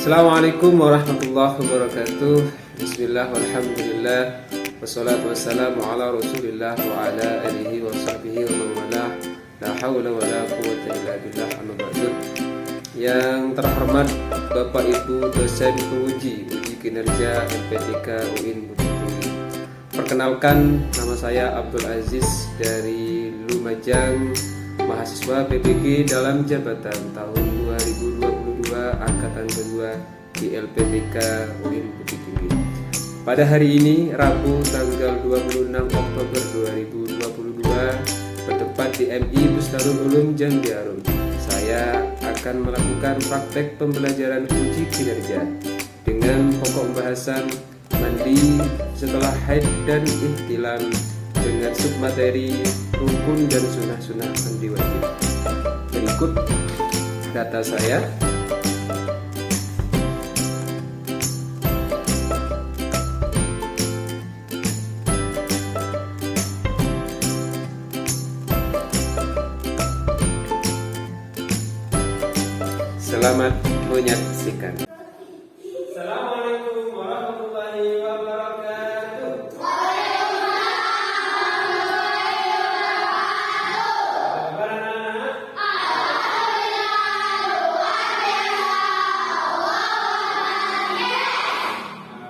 Assalamualaikum warahmatullahi wabarakatuh. Bismillah walhamdulillah wassalatu wassalamu ala rasulillah wa ala alihi wa sahbihi wa man walah. La hawla wa la quwwata illa billah, amma ba'du. Yang terhormat Bapak Ibu dosen penguji uji kinerja LPTK UIN Bukit Tinggi. Perkenalkan, nama saya Abdul Aziz dari Lumajang, mahasiswa PPG dalam jabatan tahun 2022 angkatan kedua di LPTK UIN Bukit Tinggi. Pada hari ini, Rabu tanggal 26 Oktober 2022, bertepat di MI Bustarul Ulum Jambiarum, saya akan melakukan praktek pembelajaran uji kinerja dengan pokok pembahasan mandi setelah haid dan ihtilam dengan submateri rukun dan sunnah-sunnah mandi wajib. Berikut data saya. Selamat menyaksikan. Assalamualaikum warahmatullahi wabarakatuh.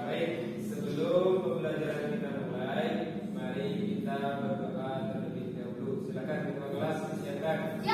Baik, sebelum pembelajaran kita mulai, mari kita berdoa terlebih dahulu. Silakan ketua kelas silakan.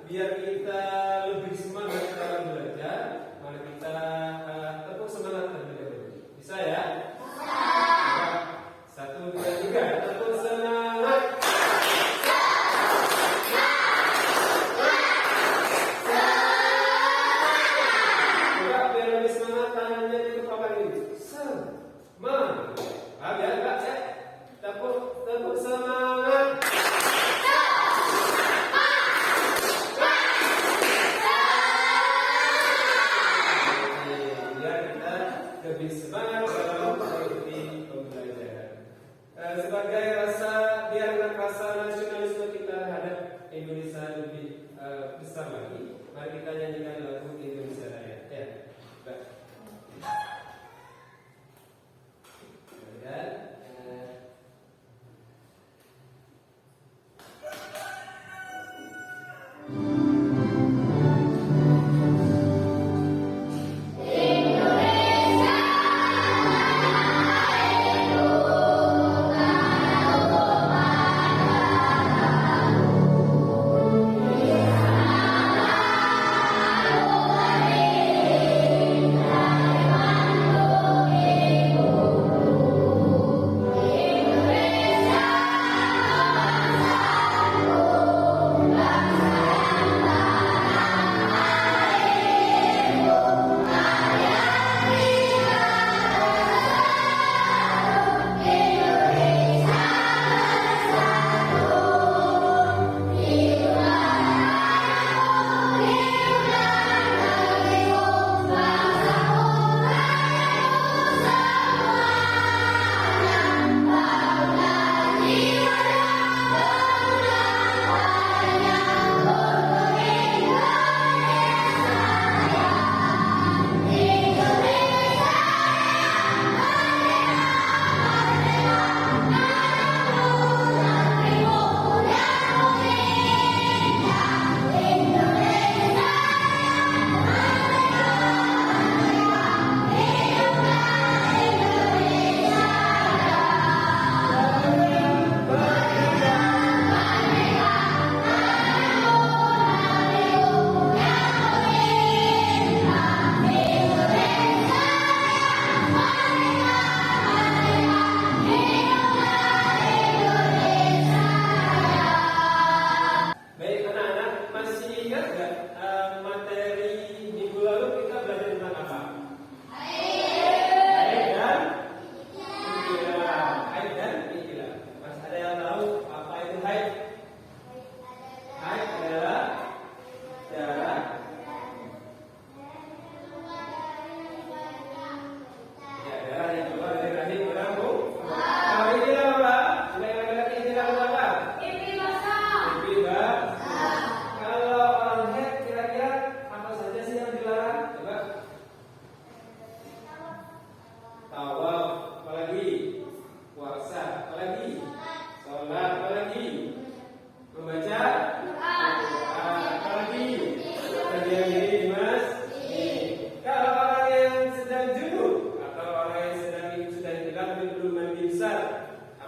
Biar kita lebih semangat dalam belajar, mari kita tepuk semangat terlebih dahulu. Bisa ya? Bisa. 1, 2, 3, tepuk semangat. Coba biar lebih semangat, tangannya dikepakan ini. Semangat. Ya, enggak ya? Tepuk semangat. Lebih semangat dalam mengikuti pembelajaran. Sebagai rasa nasionalisme kita terhadap Indonesia lebih besar lagi, mari kita nyanyikan lagu Indonesia Raya. Ya, Mbak. Kemudian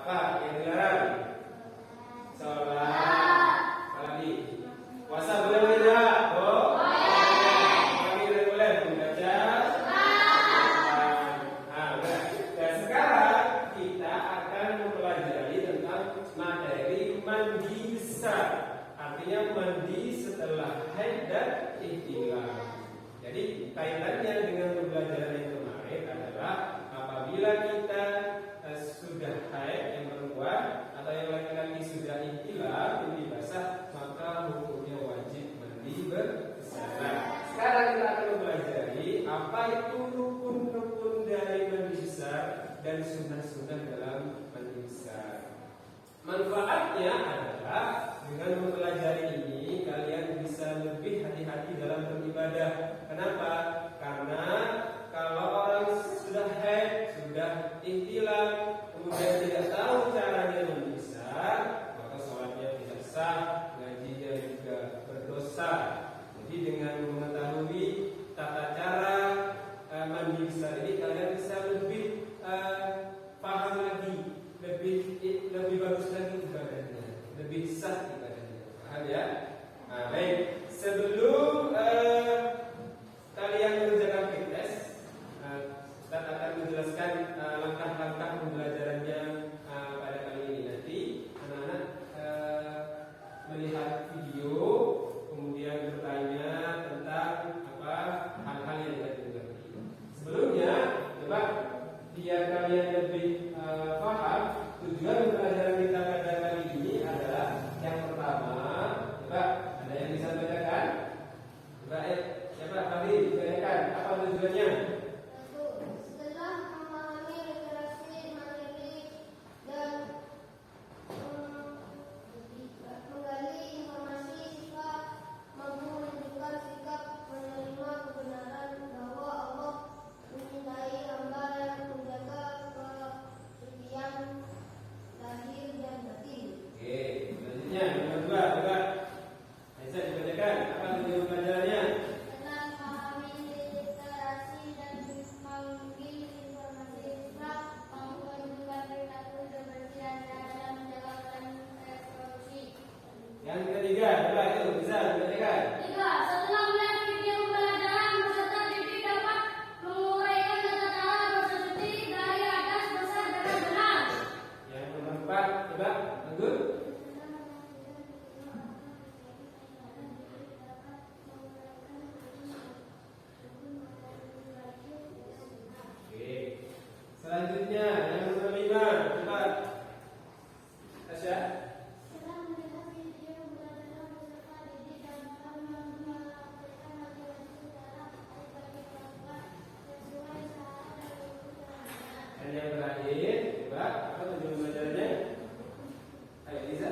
Apa yang dilarang? Sholat. Lagi. Puasa boleh tidak? Kami boleh membaca. Dan sekarang kita akan mempelajari tentang materi mandi besar. Artinya mandi setelah haid dan ihtilam. Jadi kaitannya dengan pembelajaran yang kemarin adalah apabila kita sudah haid yang perempuan atau yang laki-laki sudah ihtilam ini basah, maka hukumnya wajib mandi besar. Sekarang kita akan mempelajari apa itu rukun-rukun dari mandi besar dan sunnah-sunnah dalam mandi besar. Manfaatnya adalah dengan mempelajari ini kalian bisa lebih hati-hati dalam beribadah. Kenapa? Karena kalau orang sudah haid, sudah ihtilam, kemudian tidak tahu caranya mandi besar, maka sholatnya tidak sah, ngajinya juga berdosa. Jadi dengan mengetahui tata cara mandi besar ini kalian bisa lebih paham lagi, lebih bagus lagi ibadahnya, lebih sah ibadahnya. Paham ya? Nah, baik. Sebelum kalian mengerjakan tes, Ustaz akan menjelaskan langkah-langkah pembelajarannya pada kali ini. Nanti anak-anak melihat video, kemudian bertanya tentang hal-hal yang tidak dimengerti. Sebelumnya, coba biar kalian lebih paham, tujuan pembelajaran kita pada kali ini adalah yang pertama, coba ada yang bisa membedakan? Coba siapa tadi ditanyakan apa tujuannya? Setelah memahami literasi materi dan menggali informasi siswa mampu menunjukkan sikap menerima kebenaran bahwa Allah mencintai hamba yang menjaga kesucian lahir dan batin. Oke, selanjutnya yang kedua, coba Aisyah dibacakan apa tujuan pelajarannya? Setelah memahami literasi dan mengambil informasi siswa mampu menunjukkan perilaku kebersihan dalam menjalankan reproduksi. Yang ketiga, coba itu bisa dibacakan. 3. Setelah melihat video pembelajaran, peserta didik dapat menguraikan tata cara bersuci dari atas besar dengan benar. Yang keempat, coba Anggun. Oke. Selanjutnya yang kelima, coba Tasya. Setelah melihat video pembelajaran, peserta didik dapat mempraktikkan masing-masing cara sebagai perempuan sesuai syarat dan kebutuhan. Dan yang terakhir, coba apa tujuan pelajarannya? Ayo Lisa.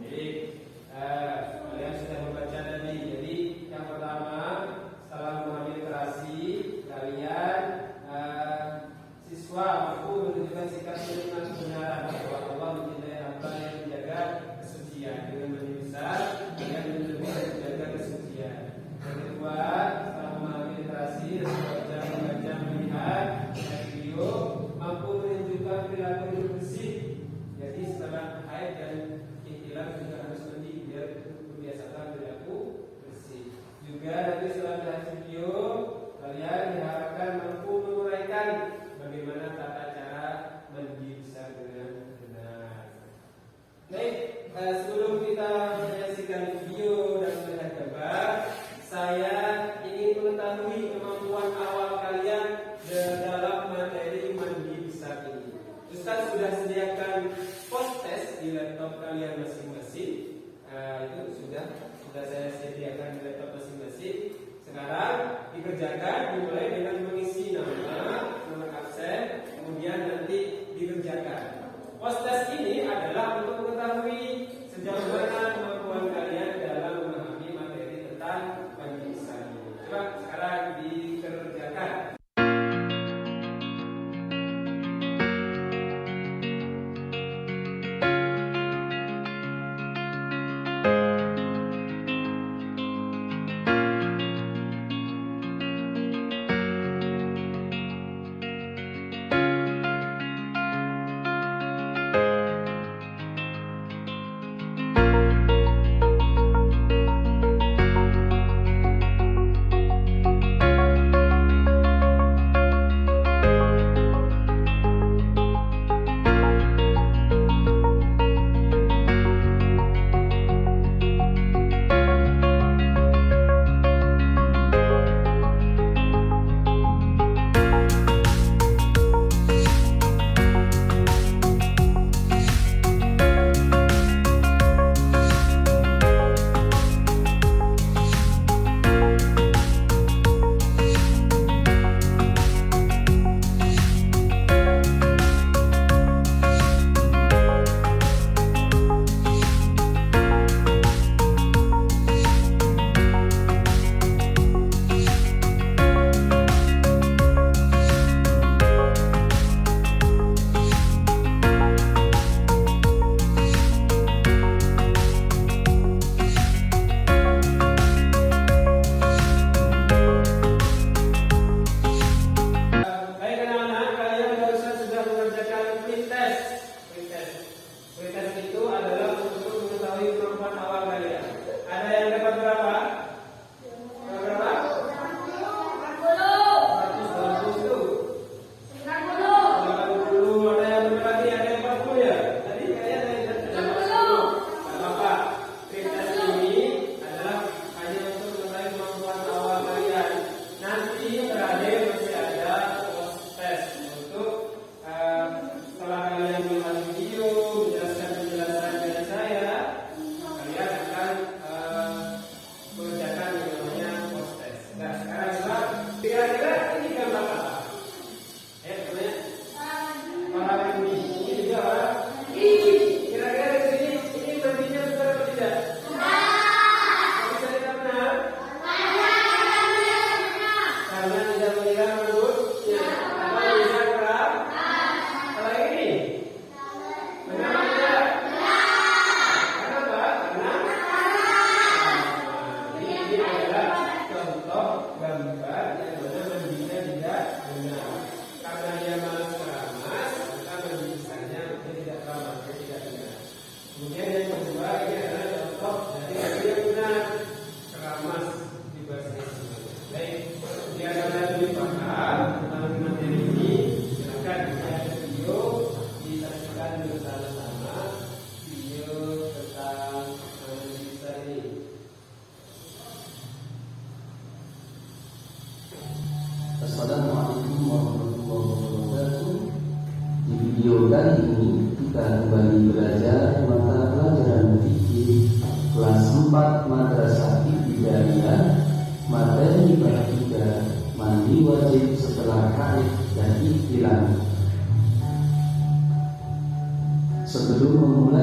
Jadi kalian sudah membaca tadi. Jadi yang pertama, setelah memahami literasi, kalian siswa mampu menunjukkan sikap menerima kebenaran bahwa Allah mencintai hamba yang menjaga kesucian. Dengan mandi besar, kalian lebih menjaga kesucian. Yang kedua, setelah memahami literasi dan membaca melihat video, mampu menunjukkan perilaku hidup bersih. Jadi setelah haid dan ihtilam juga harus mandi biar membiasakan perilaku bersih. Juga nanti setelah melihat video, kalian diharapkan mampu menguraikan bagaimana tata cara mandi besar dengan benar. Baik, sebelum kita menyaksikan video dan melihat gambar, saya ingin mengetahui kemampuan awal kalian dalam materi mandi besar ini. Ustaz sudah sediakan post test di laptop kalian masing-masing. Itu sudah saya sediakan di laptop masing-masing. Sekarang dikerjakan dimulai dengan mengisi nama absen, kemudian nanti dikerjakan. Post test ini adalah untuk mengetahui sejauh mana kemampuan kalian dalam memahami materi tentang mandi besar ini. Coba sekarang dikerjakan.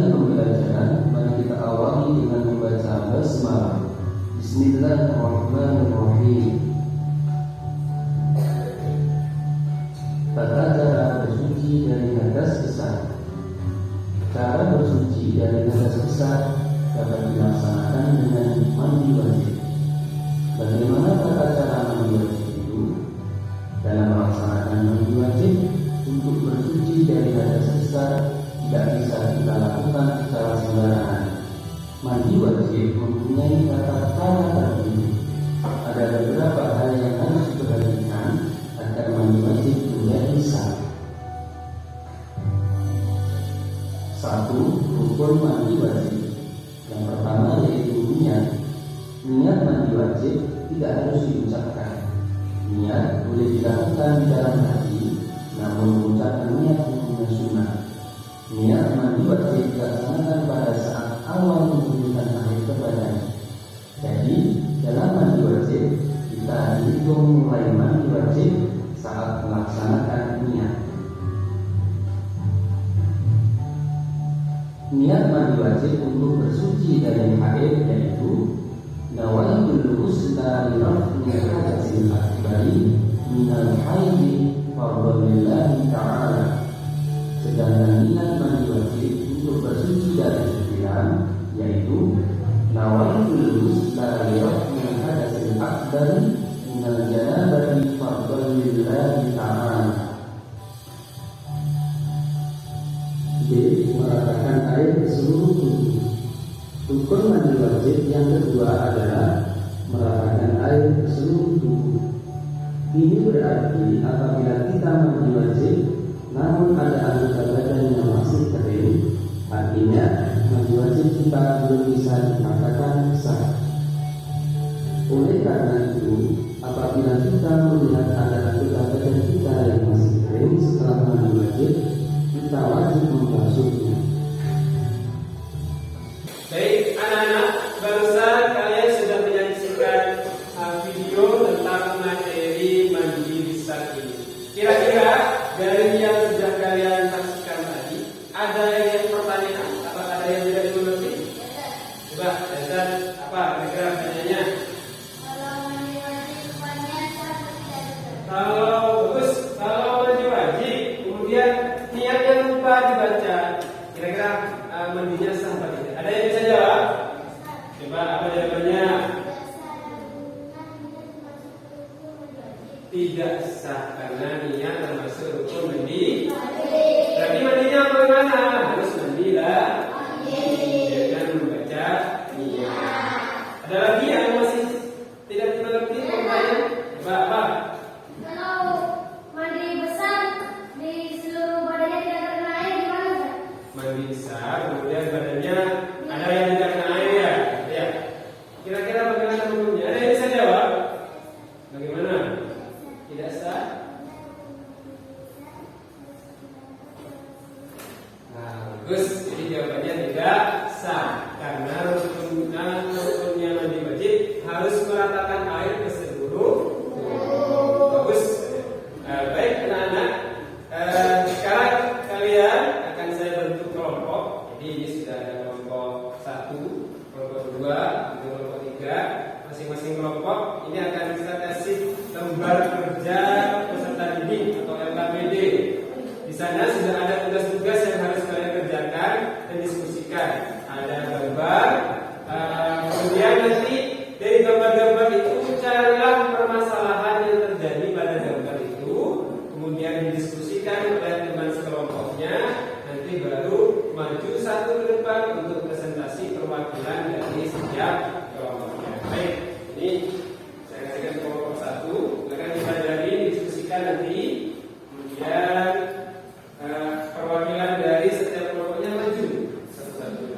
Mulai pembelajaran, mari kita awali dengan membaca basmalah. Bismillahirrahmanirrahim. Tata cara bersuci dari hadas besar. Cara bersuci dari hadas besar dapat dilaksanakan dengan mandi wajib. Bagaimana tata cara mandi wajib itu? Dalam melaksanakan mandi wajib untuk bersuci dari hadas besar tidak bisa kita lakukan secara sembarangan. Mandi wajib mempunyai tata cara tertentu. Ada beberapa hal yang harus diperhatikan agar mandi wajib menjadi sah. 1. Rukun mandi wajib. Yang pertama yaitu niat. Niat mandi wajib tidak harus diucapkan. Niat boleh dilakukan di dalam hati, namun mengucapkan niat hukumnya sunnah. Niat mandi wajib dilaksanakan pada saat awal menghubungkan air kepadanya. Jadi dalam mandi wajib kita hitung mulai mandi wajib saat melaksanakan niat. Niat mandi wajib untuk bersuci dari haid yaitu nawaitul ghusla li raf'il hadatsil akbari minal haidi fardhillahi ta'ala. Sedangkan niat mandi wajib untuk bersuci dari pikiran yaitu nawaitul ghusla li raf'il hadatsil akbari minal janabati fardhillahi ta'ala. B. Meratakan air ke seluruh tubuh. Rukun mandi wajib yang kedua adalah meratakan air ke seluruh tubuh. Ini berarti apabila kita mandi wajib namun ada anggota badan yang masih kering, artinya mandi wajib kita belum bisa dikatakan sah. Oleh karena itu, apabila kita melihat ada anggota badan kita yang masih kering setelah mandi wajib, kita wajib membasuhnya. Baik anak-anak, barusan kalian sudah menyaksikan video tentang materi mandi besar ini. Kira-kira dari yang sudah kalian saksikan tadi, ada yang pertanyaan? Apa ada yang tidak dimengerti? Coba, dan apa kira-kira pertanyaannya? Kalau bagus, kalau mandi wajib, kemudian niatnya lupa dibaca, kira-kira mandinya sah apa tidak? Ada yang bisa jawab? Coba apa jawabannya? Tidak sah karena niat termasuk rukun mandi. Berarti mandinya bagaimana? Harus mandi lah. Jangan membaca niat. Ada lagi yang masih tidak mengerti pertanyaan? Coba apa? Kalau mandi besar di seluruh badannya tidak terkena air gimana? Mandi besar, kemudian badannya ada yang tidak kena air ya? Ya. Kira-kira bagaimana hukumnya? Ada yang bisa jawab? Bagaimana? Tidak sah? Nah, bagus. Jadi jawabannya tidak sah karena rukunnya mandi wajib harus meratakan air ke seluruh tubuh. Bagus. Baik anak-anak. Sekarang kalian akan saya bentuk kelompok. Jadi ini sudah ada kelompok 1, kelompok 2, kelompok 3. Masing-masing kelompok ini akan kita kasih lembar kerja peserta didik atau LKPD. Di sana sudah ada tugas-tugas yang harus kalian kerjakan dan diskusikan. Ada gambar. Kemudian nanti dari gambar-gambar itu carilah permasalahan yang terjadi pada gambar itu, kemudian didiskusikan oleh teman sekelompoknya. Nanti baru maju satu ke depan untuk presentasi perwakilan dari setiap kelompoknya. Baik, ini saya kasihkan kelompok 1, akan dipelajari, didiskusikan nanti. Kemudian perwakilan dari setiap kelompoknya maju satu-satu.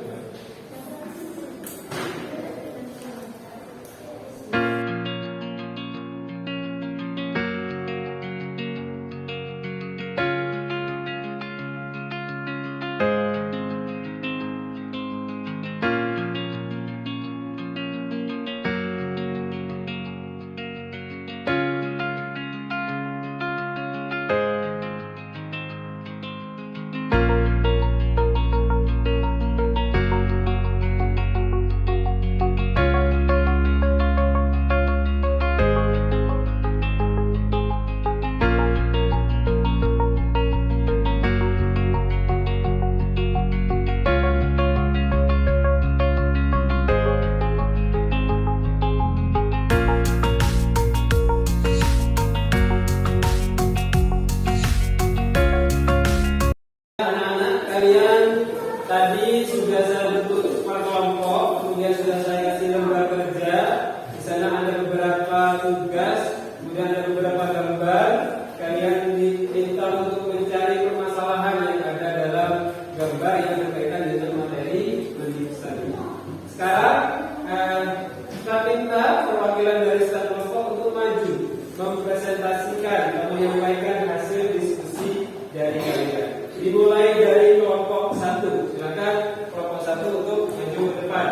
Sekarang kita minta perwakilan dari setiap kelompok untuk maju mempresentasikan atau menyampaikan hasil diskusi dari kalian. Dimulai dari kelompok 1. Silakan kelompok 1 untuk maju ke depan.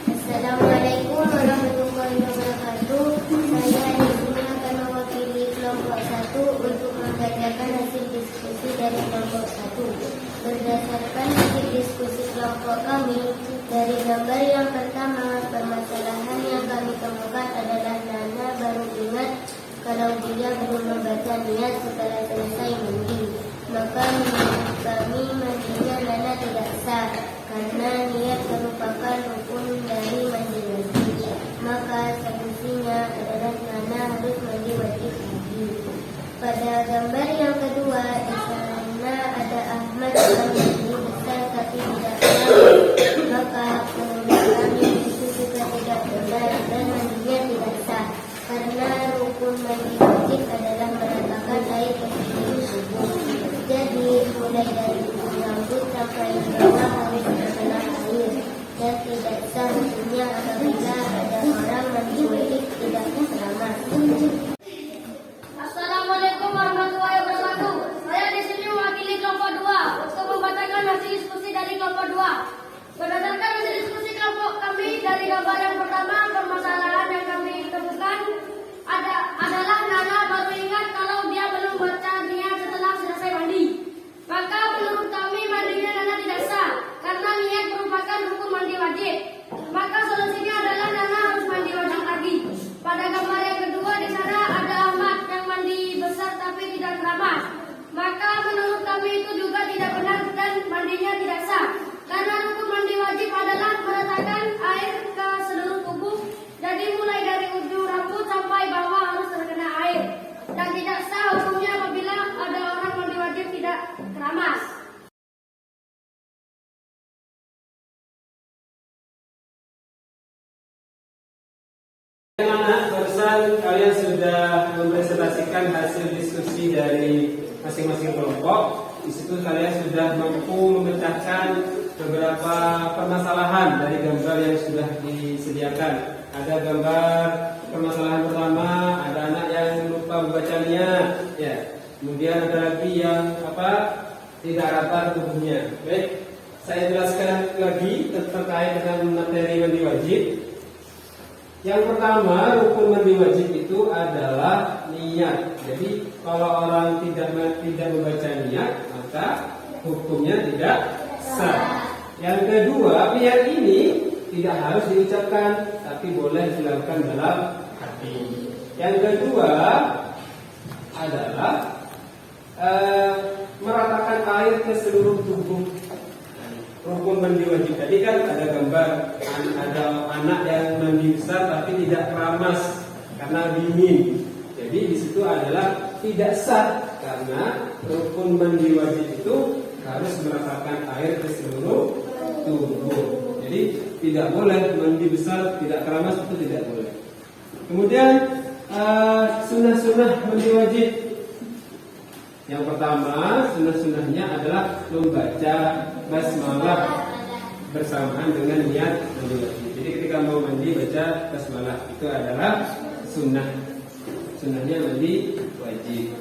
Assalamualaikum warahmatullahi wabarakatuh. Saya di sini akan mewakili kelompok 1 untuk membacakan hasil diskusi dari kelompok 1. Berdasarkan hasil diskusi kelompok kami, dari gambar yang pertama, permasalahan yang kami temukan adalah Nana baru ingat kalau dia belum membaca niat setelah selesai mandi. Maka menurut kami mandinya Nana tidak sah karena niat merupakan rukun dari mandi wajib. Maka solusinya adalah Nana harus mandi wajib lagi. Pada gambar yang kedua, di sana ada Ahmad yang mandi besar tapi tidak sah. Maka menurut kami itu juga tidak benar dan mandinya tidak sah karena rukun mandi wajib adalah meratakan air ke seluruh tubuh. Jadi mulai dari ujung rambut sampai bawah harus terkena air dan tidak sah hukumnya apabila ada orang mandi wajib tidak selamat. Assalamualaikum warahmatullahi wabarakatuh. Saya di sini mewakili kelompok 2 untuk membacakan hasil diskusi dari kelompok 2. Berdasarkan hasil diskusi kelompok kami dari gambar yang pertama, permasalahan yang kami temukan adalah Nana baru ingat kalau dia belum baca niat setelah selesai mandi. Maka menurut kami mandinya Nana tidak sah karena niat merupakan rukun mandi wajib. Maka solusinya adalah Nana harus mandi wajib lagi. Pada gambar yang kedua, di sana ada Ahmad yang mandi besar tapi tidak keramas. Maka menurut kami itu juga tidak benar dan mandinya tidak sah karena rukun mandi wajib adalah meratakan air ke seluruh tubuh. Jadi mulai dari ujung rambut sampai bawah harus terkena air dan tidak sah hukumnya apabila ada orang mandi wajib tidak keramas. Anak-anak, barusan kalian sudah mempresentasikan hasil diskusi dari masing-masing kelompok. Di situ kalian sudah mampu memecahkan beberapa permasalahan dari gambar yang sudah disediakan. Ada gambar permasalahan pertama, ada anak yang lupa membaca niat, ya. Kemudian ada lagi yang tidak rata tubuhnya. Baik, saya jelaskan lagi terkait dengan materi mandi wajib. Yang pertama, rukun mandi wajib itu adalah niat. Jadi kalau orang tidak membaca niat, maka hukumnya tidak sah. Yang kedua, niat ini tidak harus diucapkan, tapi boleh dilakukan dalam hati. Yang kedua adalah meratakan air ke seluruh tubuh. Rukun mandi wajib tadi kan ada gambar ada anak yang mandi besar tapi tidak keramas karena dingin. Jadi di situ adalah tidak sah karena rukun mandi wajib itu harus meratakan air ke seluruh tubuh. Jadi tidak boleh mandi besar tidak keramas, itu tidak boleh. Kemudian sunnah-sunnah mandi wajib. Yang pertama, sunnah-sunnahnya adalah membaca basmalah bersamaan dengan niat mandi wajib. Jadi ketika mau mandi baca basmalah, itu adalah sunnah. Sunnahnya mandi wajib.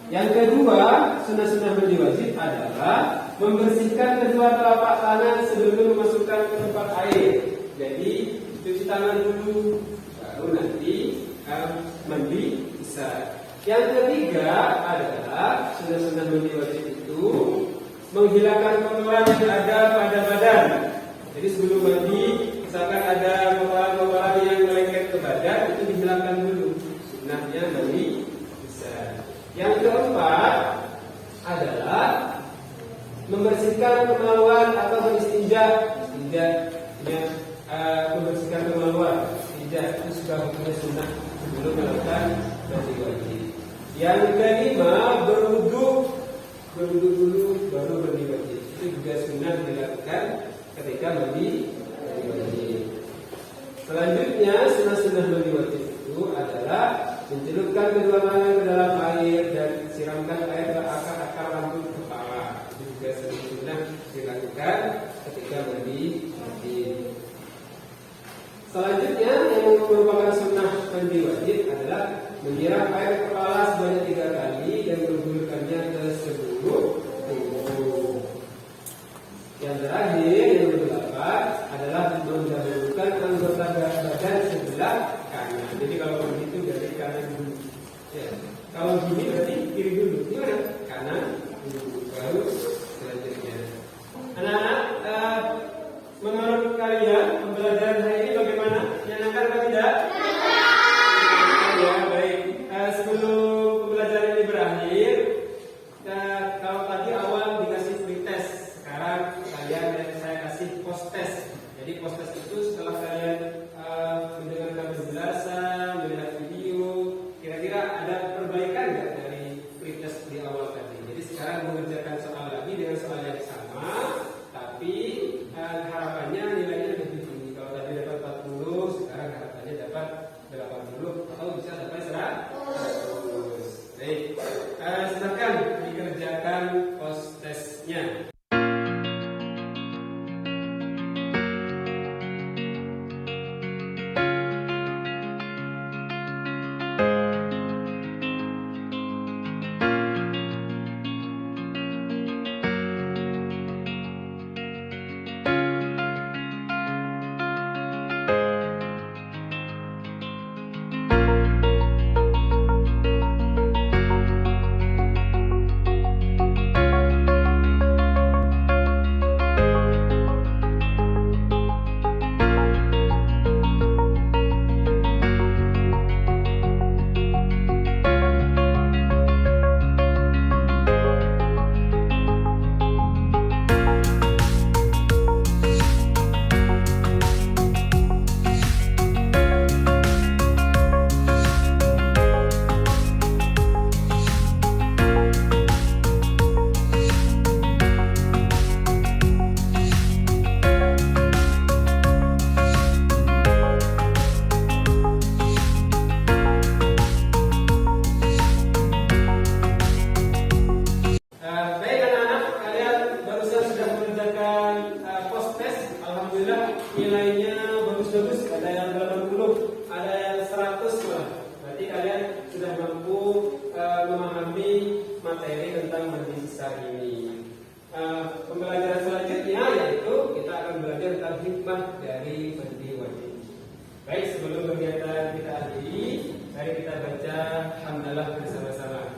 Yang kedua, sunnah-sunnah mandi wajib adalah membersihkan kedua telapak tangan sebelum memasukkan ke tempat air. Jadi cuci tangan dulu, baru nanti mandi bisa. Yang ketiga adalah sunnah-sunnah mandi wajib itu menghilangkan kotoran yang ada pada badan. Jadi sebelum mandi, misalkan ada kotoran-kotoran yang melengket ke badan, itu dihilangkan dulu. Sunnahnya mandi bisa. Yang keempat adalah membersihkan kemaluan atau beristinja. Membersihkan kemaluan. Istinja itu sudah hukumnya sunnah sebelum melakukan mandi wajib. Yang kelima, berwudu dulu baru mandi wajib. Itu juga sunnah dilakukan ketika mandi wajib. Selanjutnya, sunnah-sunnah mandi wajib itu adalah mencelupkan kedua tangan ke dalam air dan siramkan air ke akar-akar rambut kepala. Itu juga sunnah dilakukan ketika mandi wajib. merupakan sunnah mandi wajib adalah menyiram air kepala sebanyak 3 kali dan menggulurkannya ke seluruh tubuh. Yang terakhir, yang ke-8 adalah mendahulukan anggota badan sebelah kanan. Jadi kalau begitu dari kanan dulu. Ya. Kalau gini berarti kiri dulu. Gimana? Kanan dulu, baru selanjutnya. Anak-anak, menurut kalian pembelajaran hari ini bagaimana? Menyenangkan atau tidak? Ya, baik. Sebelum pembelajaran ini berakhir, kalau tadi awal dikasih free test, sekarang saya kasih post test. Jadi post test itu setelah kalian mendengarkan penjelasan, melihat video, kira-kira ada perbaikan nggak dari free test di awal tadi? Jadi sekarang mengerjakan soal lagi dengan soal yang sama, tapi harapannya nilainya lebih tinggi. Kalau tadi dapat 40, sekarang harapannya dapat 80 atau bisa sampai 100. Baik, silakan dikerjakan post testnya. Nilainya bagus-bagus, ada yang 80, ada yang 100 malah. Berarti kalian sudah mampu memahami materi tentang mandi sisa ini. Pembelajaran selanjutnya yaitu kita akan belajar tentang hikmah dari mandi wajib. Baik, sebelum kegiatan kita akhiri, mari kita baca hamdalah bersama-sama.